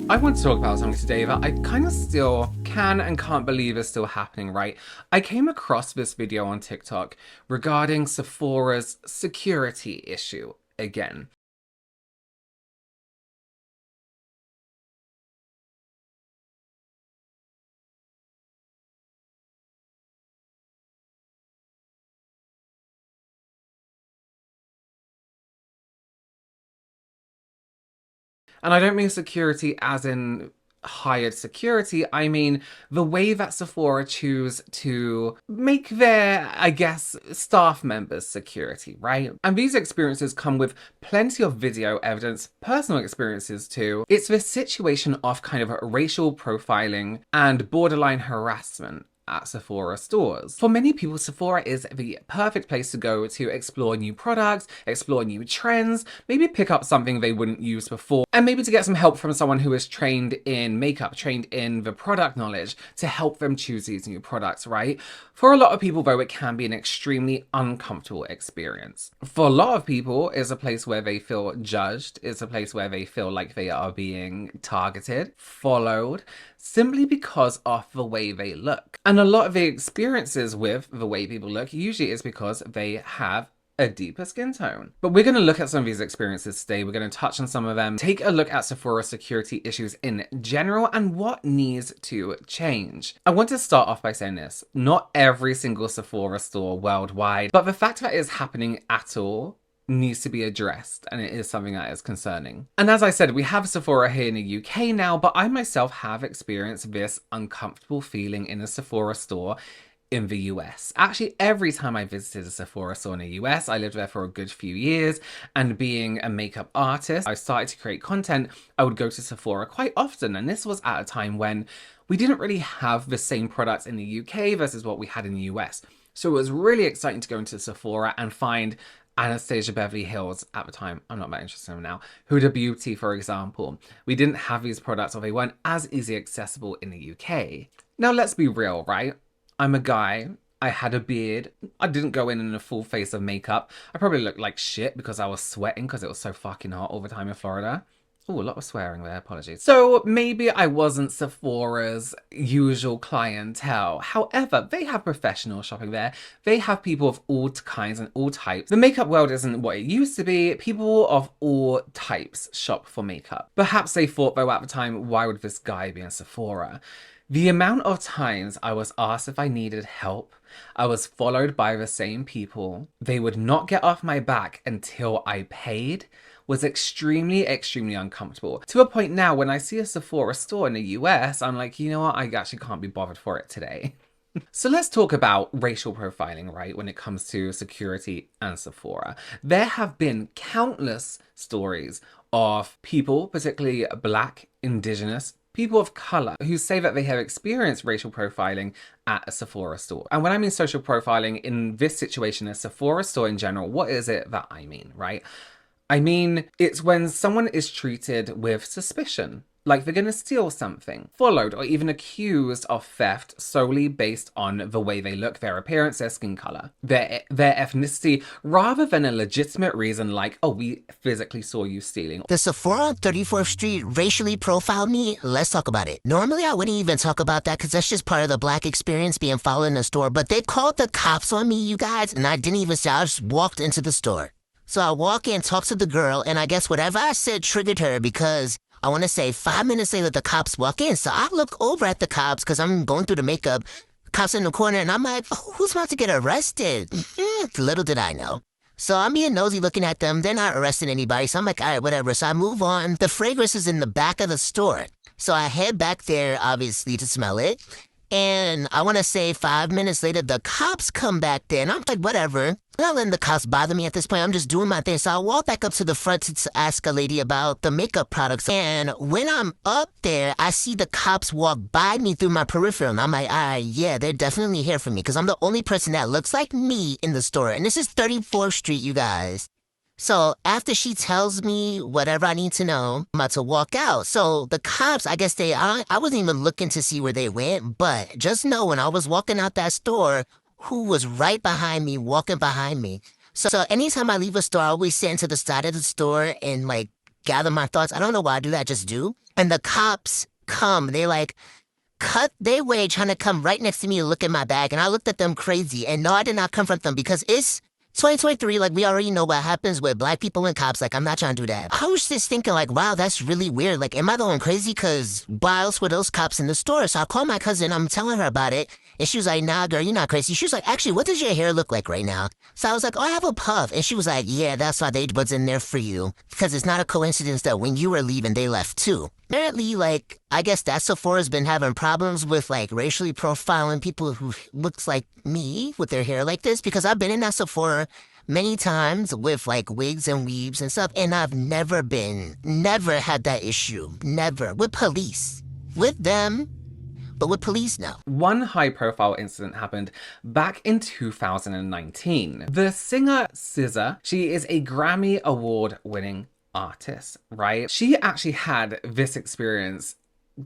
I want to talk about something today that I kind of still can and can't believe is still happening, right? I came across this video on TikTok regarding Sephora's security issue again. And I don't mean security as in hired security. I mean the way that Sephora choose to make their, I guess, staff members security, right? And these experiences come with plenty of video evidence, personal experiences too. It's this situation of kind of racial profiling and borderline harassment at Sephora stores. For many people, Sephora is the perfect place to go to explore new products, explore new trends, maybe pick up something they wouldn't use before, and maybe to get some help from someone who is trained in makeup, trained in the product knowledge to help them choose these new products, right? For a lot of people, though, it can be an extremely uncomfortable experience. For a lot of people, it's a place where they feel judged, it's a place where they feel like they are being targeted, followed, simply because of the way they look. And a lot of the experiences with the way people look usually is because they have a deeper skin tone. But we're going to look at some of these experiences today. We're going to touch on some of them, take a look at Sephora security issues in general and what needs to change. I want to start off by saying this. Not every single Sephora store worldwide, but the fact that it is happening at all needs to be addressed, and it is something that is concerning. And as I said, we have Sephora here in the UK now, but I myself have experienced this uncomfortable feeling in a Sephora store in the US. Actually, every time I visited a Sephora store in the US, I lived there for a good few years, and being a makeup artist, I started to create content. I would go to Sephora quite often, and this was at a time when we didn't really have the same products in the UK versus what we had in the US. So it was really exciting to go into Sephora and find Anastasia Beverly Hills at the time, I'm not that interested in them now, Huda Beauty, for example. We didn't have these products, or they weren't as easy accessible in the UK. Now let's be real, right? I'm a guy, I had a beard, I didn't go in a full face of makeup. I probably looked like shit because I was sweating because it was so fucking hot all the time in Florida. Oh, a lot of swearing there, apologies. So maybe I wasn't Sephora's usual clientele. However, they have professional shopping there. They have people of all kinds and all types. The makeup world isn't what it used to be. People of all types shop for makeup. Perhaps they thought, though, at the time, why would this guy be in Sephora? The amount of times I was asked if I needed help, I was followed by the same people, they would not get off my back until I paid, was extremely, extremely uncomfortable. To a point now, when I see a Sephora store in the US, I'm like, you know what, I actually can't be bothered for it today. So let's talk about racial profiling, right, when it comes to security and Sephora. There have been countless stories of people, particularly Black, Indigenous, people of color who say that they have experienced racial profiling at a Sephora store. And when I mean social profiling in this situation, a Sephora store in general, what is it that I mean, right? I mean, it's when someone is treated with suspicion, like they're gonna steal something, followed or even accused of theft solely based on the way they look, their appearance, their skin color, their ethnicity, rather than a legitimate reason like, oh, we physically saw you stealing. The Sephora on 34th Street racially profiled me. Let's talk about it. Normally, I wouldn't even talk about that because that's just part of the Black experience being followed in the store. But they called the cops on me, you guys, and I didn't even say. I just walked into the store. So I walk in, talk to the girl, and I guess whatever I said triggered her because I want to say 5 minutes later, the cops walk in. So I look over at the cops because I'm going through the makeup. Cops in the corner, and I'm like, oh, who's about to get arrested? Little did I know. So I'm being nosy looking at them. They're not arresting anybody. So I'm like, all right, whatever. So I move on. The fragrance is in the back of the store. So I head back there, obviously, to smell it. And I want to say 5 minutes later, the cops come back there. And I'm like, whatever. I'm not letting the cops bother me at this point. I'm just doing my thing. So I walk back up to the front to ask a lady about the makeup products. And when I'm up there, I see the cops walk by me through my peripheral. And I'm like, all right, yeah, they're definitely here for me. Because I'm the only person that looks like me in the store. And this is 34th Street, you guys. So after she tells me whatever I need to know, I'm about to walk out. So the cops, I guess I wasn't even looking to see where they went, but just know when I was walking out that store, who was right behind me, walking behind me. So anytime I leave a store, I always sit into the side of the store and like gather my thoughts. I don't know why I do that, I just do. And the cops come. They like cut their way trying to come right next to me to look at my bag. And I looked at them crazy. And no, I did not confront them because it's 2023. Like, we already know what happens with black people and cops. Like, I'm not trying to do that. I was just thinking, like, wow, that's really weird. Like, am I going crazy? Because why else were those cops in the store? So I called my cousin. I'm telling her about it. And she was like, nah, girl, you're not crazy. She was like, actually, what does your hair look like right now? So I was like, oh, I have a puff. And she was like, yeah, that's why they was in there for you. Because it's not a coincidence that when you were leaving, they left too. Apparently, like, I guess that Sephora's been having problems with, like, racially profiling people who looks like me with their hair like this. Because I've been in that Sephora many times with, like, wigs and weaves and stuff. And I've never had that issue. Never. With police. With them. But with police now. One high-profile incident happened back in 2019. The singer SZA, she is a Grammy Award-winning artist, right? She actually had this experience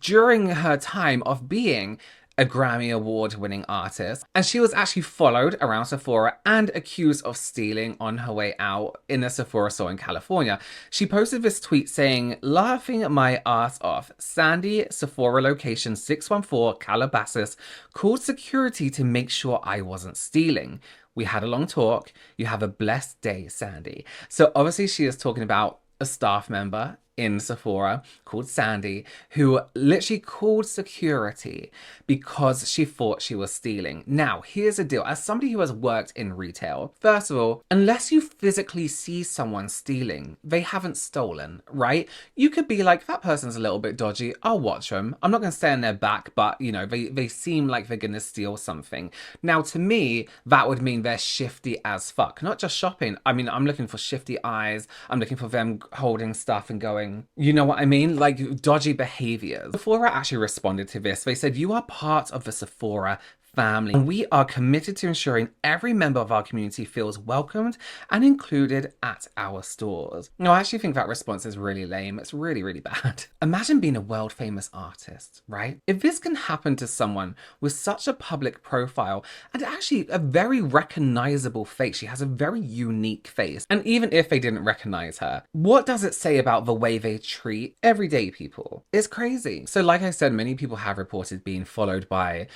during her time of being a Grammy Award-winning artist, and she was actually followed around Sephora and accused of stealing on her way out in a Sephora store in California. She posted this tweet saying, laughing my ass off, Sandy, Sephora location 614 Calabasas, called security to make sure I wasn't stealing. We had a long talk. You have a blessed day, Sandy. So obviously she is talking about a staff member in Sephora called Sandy, who literally called security because she thought she was stealing. Now, here's the deal. As somebody who has worked in retail, first of all, unless you physically see someone stealing, they haven't stolen, right? You could be like, that person's a little bit dodgy. I'll watch them. I'm not going to stay on their back, but, you know, they seem like they're going to steal something. Now, to me, that would mean they're shifty as fuck. Not just shopping. I mean, I'm looking for shifty eyes. I'm looking for them holding stuff and going, you know what I mean? Like, dodgy behaviors. Sephora actually responded to this. They said, you are part of the Sephora family, and we are committed to ensuring every member of our community feels welcomed and included at our stores. No, I actually think that response is really lame. It's really, really bad. Imagine being a world famous artist, right? If this can happen to someone with such a public profile and actually a very recognizable face, she has a very unique face. And even if they didn't recognize her, what does it say about the way they treat everyday people? It's crazy. So like I said, many people have reported being followed by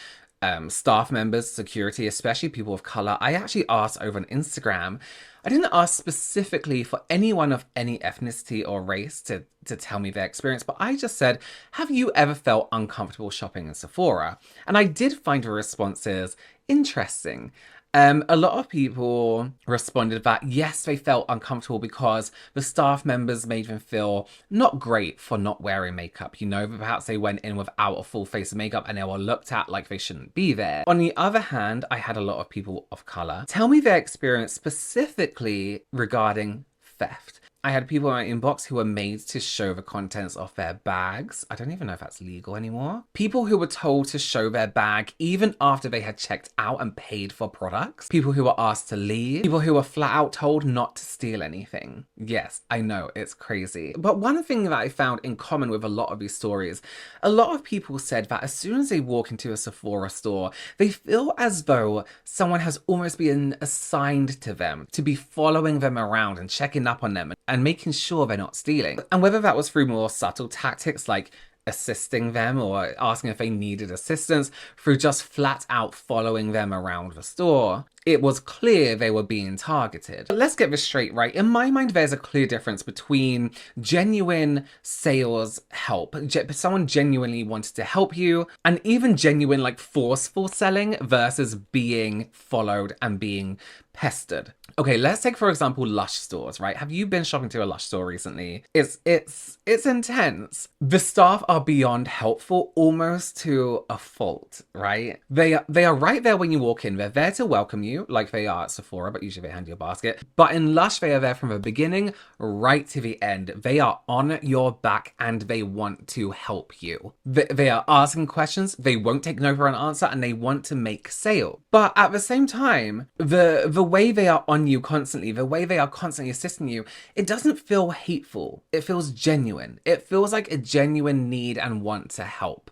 staff members, security, especially people of color. I actually asked over on Instagram. I didn't ask specifically for anyone of any ethnicity or race to tell me their experience, but I just said, have you ever felt uncomfortable shopping in Sephora? And I did find the responses interesting. A lot of people responded that yes, they felt uncomfortable because the staff members made them feel not great for not wearing makeup. You know, perhaps they went in without a full face of makeup and they were looked at like they shouldn't be there. On the other hand, I had a lot of people of color tell me their experience specifically regarding theft. I had people in my inbox who were made to show the contents of their bags. I don't even know if that's legal anymore. People who were told to show their bag even after they had checked out and paid for products. People who were asked to leave. People who were flat out told not to steal anything. Yes, I know, it's crazy. But one thing that I found in common with a lot of these stories, a lot of people said that as soon as they walk into a Sephora store, they feel as though someone has almost been assigned to them to be following them around and checking up on them and making sure they're not stealing. And whether that was through more subtle tactics like assisting them or asking if they needed assistance, through just flat out following them around the store, it was clear they were being targeted. But let's get this straight, right? In my mind, there's a clear difference between genuine sales help, someone genuinely wanted to help you, and even genuine like forceful selling versus being followed and being pestered. Okay, let's take for example Lush stores, right? Have you been shopping to a Lush store recently? It's intense. The staff are beyond helpful, almost to a fault, right? They are right there when you walk in. They're there to welcome you, like they are at Sephora, but usually they hand you a basket. But in Lush, they are there from the beginning right to the end. They are on your back and they want to help you. They are asking questions, they won't take no for an answer, and they want to make sale. But at the same time, the way they are on you constantly, the way they are constantly assisting you, it doesn't feel hateful. It feels genuine. It feels like a genuine need and want to help.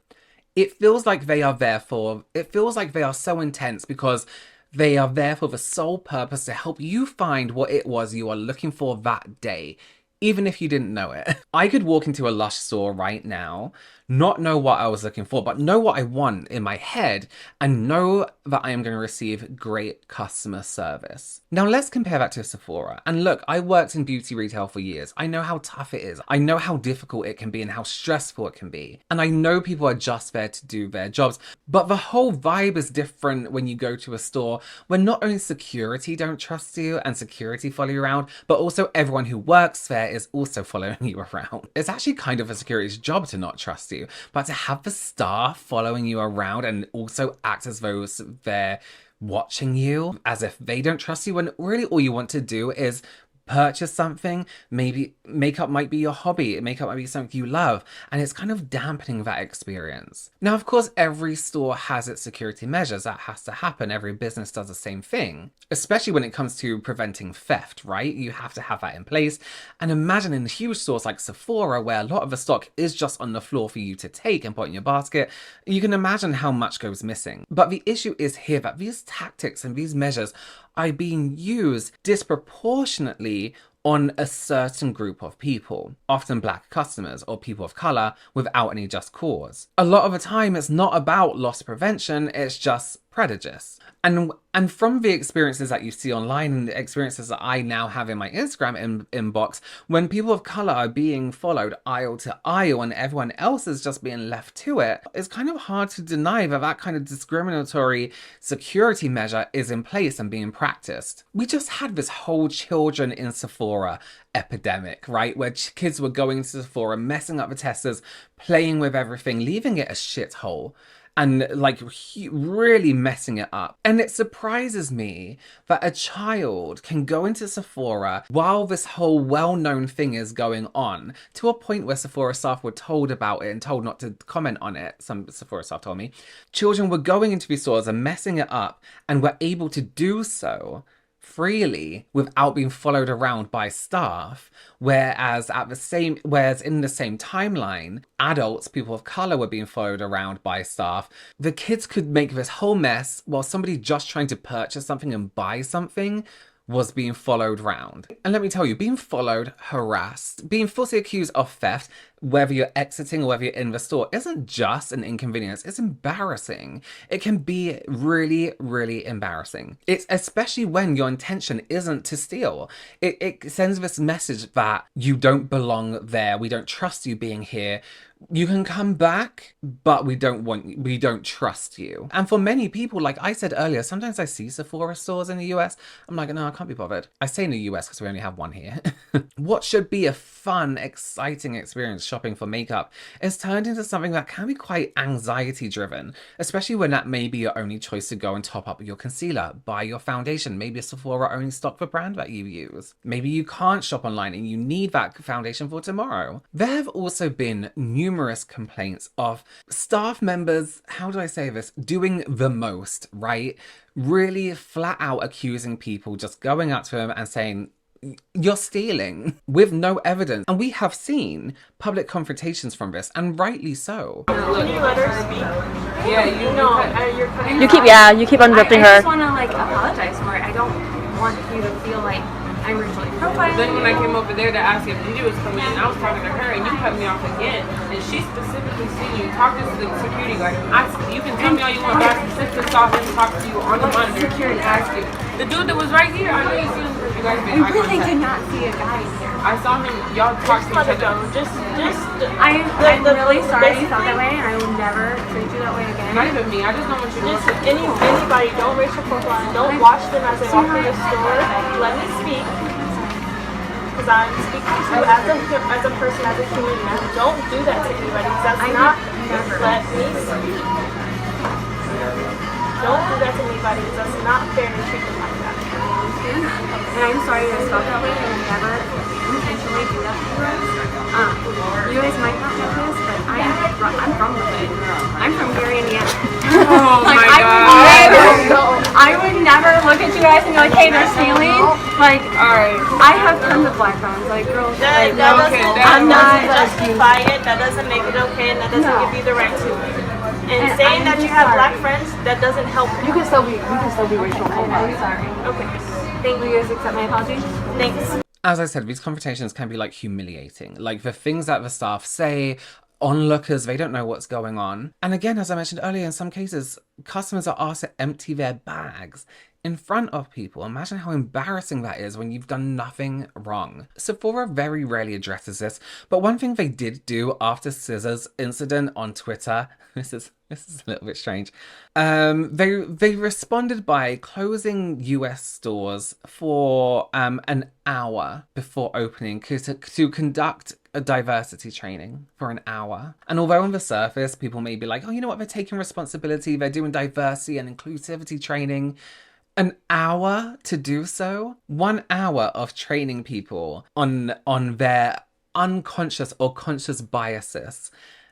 It feels like they are there for, it feels like they are so intense because they are there for the sole purpose to help you find what it was you are looking for that day, even if you didn't know it. I could walk into a Lush store right now, not know what I was looking for, but know what I want in my head and know that I am going to receive great customer service. Now let's compare that to Sephora. And look, I worked in beauty retail for years. I know how tough it is. I know how difficult it can be and how stressful it can be. And I know people are just there to do their jobs, but the whole vibe is different when you go to a store where not only security don't trust you and security follow you around, but also everyone who works there is also following you around. It's actually kind of a security's job to not trust you, but to have the staff following you around and also act as though they're watching you as if they don't trust you, when really all you want to do is purchase something. Maybe makeup might be your hobby, makeup might be something you love, and it's kind of dampening that experience. Now, of course, every store has its security measures. That has to happen. Every business does the same thing, especially when it comes to preventing theft, right? You have to have that in place. And imagine in huge stores like Sephora, where a lot of the stock is just on the floor for you to take and put in your basket, you can imagine how much goes missing. But the issue is here that these tactics and these measures are being used disproportionately on a certain group of people, often black customers or people of color, without any just cause. A lot of the time, it's not about loss prevention, it's just prejudice. And from the experiences that you see online and the experiences that I now have in my Instagram inbox, when people of color are being followed aisle to aisle and everyone else is just being left to it, it's kind of hard to deny that that kind of discriminatory security measure is in place and being practiced. We just had this whole children in Sephora epidemic, right? Where kids were going to Sephora, messing up the testers, playing with everything, leaving it a shithole. And like really messing it up. And it surprises me that a child can go into Sephora while this whole well-known thing is going on, to a point where Sephora staff were told about it and told not to comment on it. Some Sephora staff told me. Children were going into these stores and messing it up and were able to do so freely without being followed around by staff, whereas in the same timeline, adults, people of color, were being followed around by staff. The kids could make this whole mess while somebody just trying to purchase something and buy something was being followed round. And let me tell you, being followed, harassed, being falsely accused of theft, whether you're exiting or whether you're in the store, isn't just an inconvenience, it's embarrassing. It can be really, really embarrassing. It's especially when your intention isn't to steal. It sends this message that you don't belong there, we don't trust you being here. You can come back, but we don't trust you. And for many people, like I said earlier, sometimes I see Sephora stores in the US. I'm like, no, I can't be bothered. I say in the US because we only have one here. What should be a fun, exciting experience shopping for makeup is turned into something that can be quite anxiety driven, especially when that may be your only choice to go and top up your concealer, buy your foundation. Maybe Sephora only stock the brand that you use. Maybe you can't shop online and you need that foundation for tomorrow. There have also been numerous complaints of staff members, how do I say this, doing the most, right? Really flat out accusing people, just going up to them and saying, you're stealing, with no evidence. And we have seen public confrontations from this, and rightly so. Can you let her speak? Yeah, you keep interrupting her. I just want to apologize for it. I don't want you to feel like I'm racially profiling. Then when I came over there to ask if Gigi was coming in, I was talking to her and you cut me off again. And she specifically seen you talk to the security guard. You can tell me all you want, but I specifically saw him talk to you on the monitor. Security Ask you. The dude that was right here, I know you seen him. You guys been I really did not see a guy here. I saw him, y'all talked to each other. I'm really sorry you felt that way, and I will never treat you that way again. Not even me, I just don't want you to Just anybody, don't racial profile, don't watch them as they walk through the store. Let me speak. Because I'm speaking to you as a person, as a human being. Don't do that to anybody, because that's not, let me speak. Don't do that to anybody, because that's not fair to treat them like that. And I'm sorry you guys felt that way, and I never intentionally do that to you guys. You guys might not know this, but I'm from the hood. I'm from Gary, Indiana. Oh my god. I would never look at you guys and be like, hey, they're stealing. Alright. I have tons of black friends. Girls, That doesn't justify it, that doesn't make it okay, and that doesn't give you the right to. And saying that you have black friends, that doesn't help. You can still be racial. I'm sorry. Okay. Thank you. You guys accept my apology? Thanks. As I said, these confrontations can be like humiliating. Like the things that the staff say, onlookers, they don't know what's going on. And again, as I mentioned earlier, in some cases, customers are asked to empty their bags in front of people. Imagine how embarrassing that is when you've done nothing wrong. Sephora very rarely addresses this, but one thing they did do after Scissors incident on Twitter, this is a little bit strange. They responded by closing US stores for an hour before opening to conduct a diversity training for an hour. And although on the surface people may be like, oh, you know what, they're taking responsibility, they're doing diversity and inclusivity training. An hour to do so? 1 hour of training people on their unconscious or conscious biases.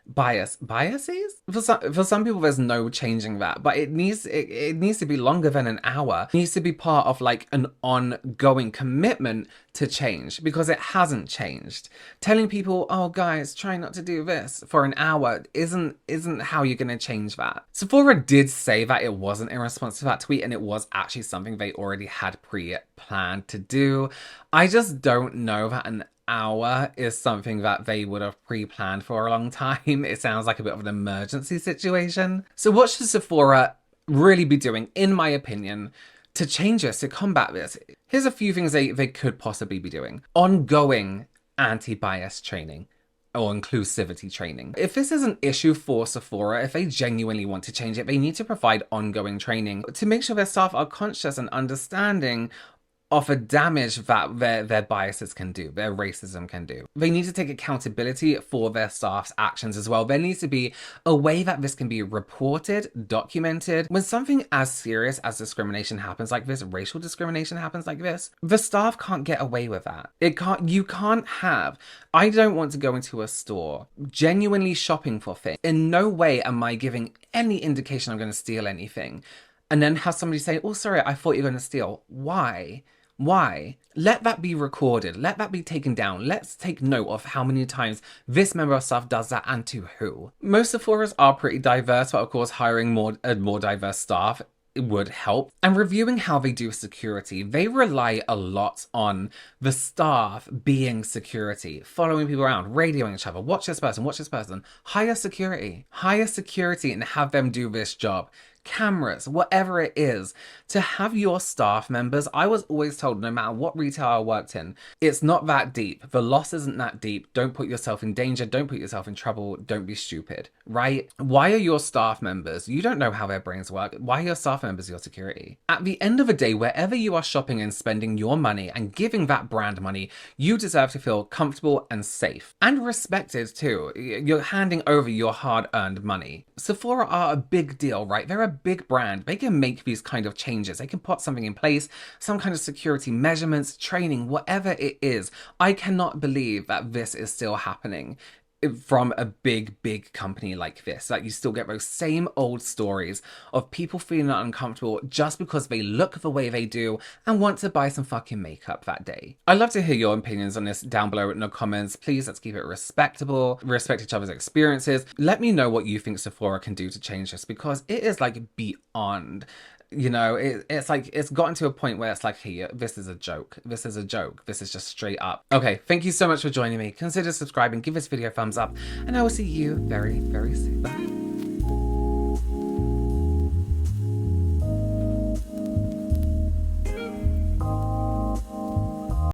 Biases? For some people, there's no changing that, but it needs to be longer than an hour. It needs to be part of like an ongoing commitment to change, because it hasn't changed. Telling people, oh guys, try not to do this for an hour isn't how you're gonna change that. Sephora did say that it wasn't in response to that tweet, and it was actually something they already had pre-planned to do. I just don't know that an hour is something that they would have pre-planned for a long time. It sounds like a bit of an emergency situation. So what should Sephora really be doing, in my opinion, to change this, to combat this? Here's a few things they could possibly be doing. Ongoing anti-bias training or inclusivity training. If this is an issue for Sephora, if they genuinely want to change it, they need to provide ongoing training to make sure their staff are conscious and understanding of a damage that their biases can do, their racism can do. They need to take accountability for their staff's actions as well. There needs to be a way that this can be reported, documented. When something as serious as discrimination happens like this, racial discrimination happens like this, the staff can't get away with that. You can't have, I don't want to go into a store genuinely shopping for things. In no way am I giving any indication I'm going to steal anything. And then have somebody say, oh, sorry, I thought you were going to steal. Why? Why? Let that be recorded. Let that be taken down. Let's take note of how many times this member of staff does that and to who. Most Sephoras are pretty diverse, but of course hiring more diverse staff would help. And reviewing how they do security, they rely a lot on the staff being security, following people around, radioing each other, watch this person, hire security and have them do this job. Cameras, whatever it is, to have your staff members. I was always told, no matter what retail I worked in, it's not that deep. The loss isn't that deep. Don't put yourself in danger. Don't put yourself in trouble. Don't be stupid, right? Why are your staff members? You don't know how their brains work. Why are your staff members your security? At the end of the day, wherever you are shopping and spending your money and giving that brand money, you deserve to feel comfortable and safe and respected too. You're handing over your hard-earned money. Sephora are a big deal, right? They're a big brand. They can make these kind of changes. They can put something in place, some kind of security measurements, training, whatever it is. I cannot believe that this is still happening from a big company like this, that you still get those same old stories of people feeling uncomfortable just because they look the way they do and want to buy some fucking makeup that day. I'd love to hear your opinions on this down below in the comments. Please, let's keep it respectable, respect each other's experiences. Let me know what you think Sephora can do to change this, because it is like beyond. You know, it's like, it's gotten to a point where it's like, hey, this is a joke. This is a joke. This is just straight up. Okay, thank you so much for joining me. Consider subscribing, give this video a thumbs up, and I will see you very, very soon. Bye.